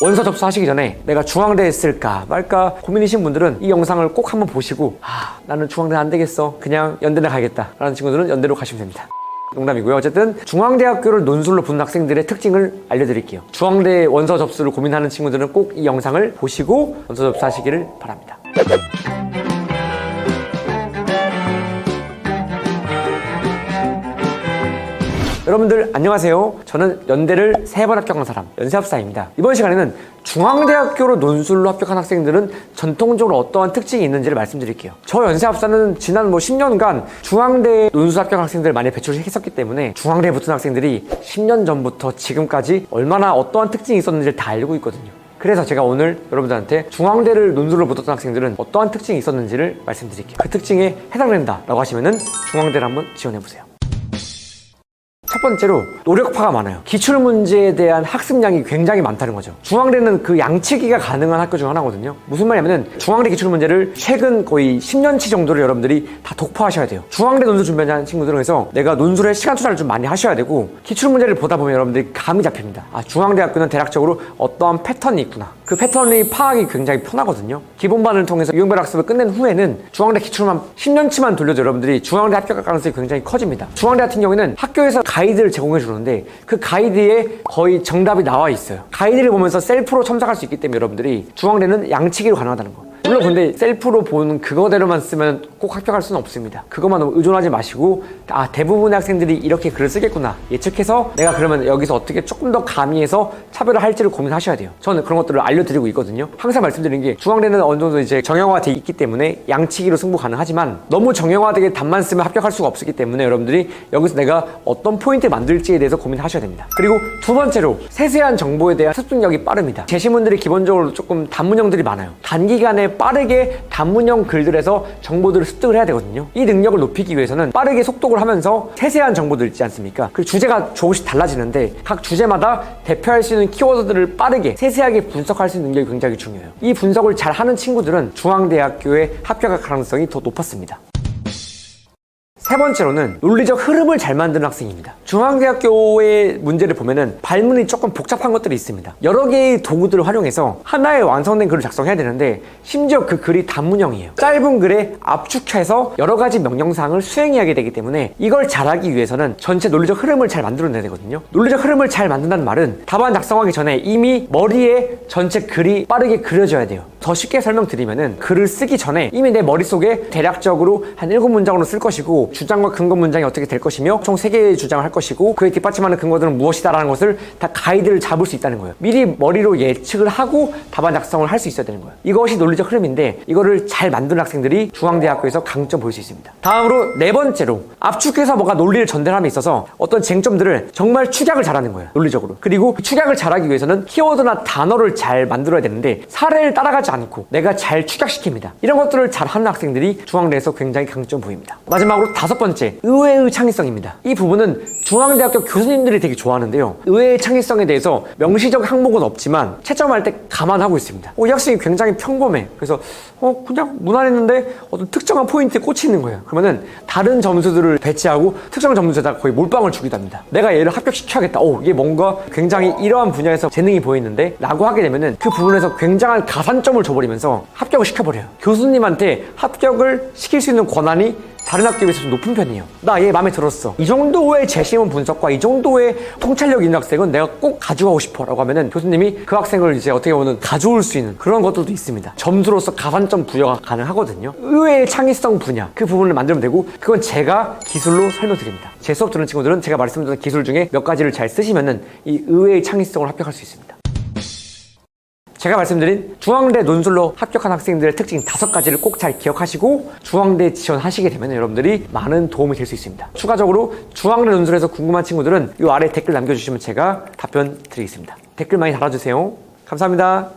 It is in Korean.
원서 접수하시기 전에 내가 중앙대에 쓸까 말까 고민이신 분들은 이 영상을 꼭 한번 보시고 나는 중앙대 안 되겠어, 그냥 연대나 가야겠다 라는 친구들은 연대로 가시면 됩니다. 농담이고요. 어쨌든 중앙대학교를 논술로 붙는 학생들의 특징을 알려드릴게요. 중앙대 원서 접수를 고민하는 친구들은 꼭 이 영상을 보시고 원서 접수하시기를 바랍니다. 여러분들 안녕하세요. 저는 연대를 3번 합격한 사람, 연세합사입니다. 이번 시간에는 중앙대학교로 논술로 합격한 학생들은 전통적으로 어떠한 특징이 있는지를 말씀드릴게요. 저 연세합사는 지난 10년간 중앙대 논술 합격 학생들을 많이 배출을 했었기 때문에 중앙대에 붙은 학생들이 10년 전부터 지금까지 얼마나 어떠한 특징이 있었는지를 다 알고 있거든요. 그래서 제가 오늘 여러분들한테 중앙대를 논술로 붙었던 학생들은 어떠한 특징이 있었는지를 말씀드릴게요. 그 특징에 해당된다라고 하시면은 중앙대를 한번 지원해보세요. 첫 번째로 노력파가 많아요. 기출문제에 대한 학습량이 굉장히 많다는 거죠. 중앙대는 그 양치기가 가능한 학교 중 하나거든요. 무슨 말이냐면은 중앙대 기출문제를 최근 거의 10년치 정도를 여러분들이 다 독파하셔야 돼요. 중앙대 논술 준비하는 친구들은 그래서 내가 논술에 시간 투자를 좀 많이 하셔야 되고, 기출문제를 보다 보면 여러분들이 감이 잡힙니다. 중앙대학교는 대략적으로 어떠한 패턴이 있구나. 그 패턴의 파악이 굉장히 편하거든요. 기본반을 통해서 유형별 학습을 끝낸 후에는 중앙대 기출만 10년치만 돌려도 여러분들이 중앙대 합격할 가능성이 굉장히 커집니다. 중앙대 같은 경우에는 학교에서 가이드를 제공해 주는데 그 가이드에 거의 정답이 나와 있어요. 가이드를 보면서 셀프로 첨삭할 수 있기 때문에 여러분들이 중앙대는 양치기로 가능하다는 거. 물론 근데 셀프로 보는 그거대로만 쓰면 꼭 합격할 수는 없습니다. 그것만 의존하지 마시고 대부분의 학생들이 이렇게 글을 쓰겠구나 예측해서 내가 그러면 여기서 어떻게 조금 더 가미해서 차별을 할지를 고민하셔야 돼요. 저는 그런 것들을 알려드리고 있거든요. 항상 말씀드리는 게 중앙대는 어느 정도 이제 정형화돼 있기 때문에 양치기로 승부 가능하지만 너무 정형화되게 답만 쓰면 합격할 수가 없기 때문에 여러분들이 여기서 내가 어떤 포인트를 만들지에 대해서 고민하셔야 됩니다. 그리고 두 번째로 세세한 정보에 대한 습득력이 빠릅니다. 제시문들이 기본적으로 조금 단문형들이 많아요. 단기간에 빠르게 단문형 글들에서 정보들을 습득을 해야 되거든요. 이 능력을 높이기 위해서는 빠르게 속독을 하면서 세세한 정보들 있지 않습니까? 그 주제가 조금씩 달라지는데 각 주제마다 대표할 수 있는 키워드들을 빠르게 세세하게 분석할 수 있는 능력이 굉장히 중요해요. 이 분석을 잘 하는 친구들은 중앙대학교에 합격할 가능성이 더 높았습니다. 세 번째로는 논리적 흐름을 잘 만드는 학생입니다. 중앙대학교의 문제를 보면은 발문이 조금 복잡한 것들이 있습니다. 여러 개의 도구들을 활용해서 하나의 완성된 글을 작성해야 되는데 심지어 그 글이 단문형이에요. 짧은 글에 압축해서 여러 가지 명령사항을 수행해야 되기 때문에 이걸 잘하기 위해서는 전체 논리적 흐름을 잘 만들어내야 되거든요. 논리적 흐름을 잘 만든다는 말은 답안 작성하기 전에 이미 머리에 전체 글이 빠르게 그려져야 돼요. 더 쉽게 설명드리면은 글을 쓰기 전에 이미 내 머릿속에 대략적으로 한 7문장으로 쓸 것이고 주장과 근거 문장이 어떻게 될 것이며 총 3개의 주장을 할 것이고 그에 뒷받침하는 근거들은 무엇이다라는 것을 다 가이드를 잡을 수 있다는 거예요. 미리 머리로 예측을 하고 답안 작성을 할 수 있어야 되는 거예요. 이것이 논리적 흐름인데 이거를 잘 만드는 학생들이 중앙대학교에서 강점 보일 수 있습니다. 다음으로 네 번째로 압축해서 뭔가 논리를 전달함에 있어서 어떤 쟁점들을 정말 축약을 잘하는 거예요. 논리적으로. 그리고 그 축약을 잘하기 위해서는 키워드나 단어를 잘 만들어야 되는데 사례를 따라가지 않고 내가 잘 축약시킵니다. 이런 것들을 잘하는 학생들이 중앙대에서 굉장히 강점 보입니다. 마지막으로 다섯 번째, 의외의 창의성입니다. 이 부분은 중앙대학교 교수님들이 되게 좋아하는데요. 의외의 창의성에 대해서 명시적 항목은 없지만 채점할 때 감안하고 있습니다. 이 학생이 굉장히 평범해. 그래서 그냥 무난했는데 어떤 특정한 포인트에 꽂히는 거예요. 그러면은 다른 점수들을 배치하고 특정 점수에다 거의 몰빵을 주기도 합니다. 내가 얘를 합격시켜야겠다. 이게 뭔가 굉장히 이러한 분야에서 재능이 보이는데 라고 하게 되면은 그 부분에서 굉장한 가산점을 줘버리면서 합격을 시켜버려요. 교수님한테 합격을 시킬 수 있는 권한이 다른 학교에 비해서 좀 높은 편이에요. 나 얘 마음에 들었어. 이 정도의 제시문 분석과 이 정도의 통찰력 있는 학생은 내가 꼭 가져가고 싶어 라고 하면은 교수님이 그 학생을 이제 어떻게 보면 가져올 수 있는 그런 것들도 있습니다. 점수로서 가산점 부여가 가능하거든요. 의외의 창의성 분야 그 부분을 만들면 되고 그건 제가 기술로 설명드립니다. 제 수업 들은 친구들은 제가 말씀드린 기술 중에 몇 가지를 잘 쓰시면은 이 의외의 창의성을 합격할 수 있습니다. 제가 말씀드린 중앙대 논술로 합격한 학생들의 특징 5가지를 꼭 잘 기억하시고 중앙대 지원하시게 되면 여러분들이 많은 도움이 될 수 있습니다. 추가적으로 중앙대 논술에서 궁금한 친구들은 이 아래 댓글 남겨주시면 제가 답변 드리겠습니다. 댓글 많이 달아주세요. 감사합니다.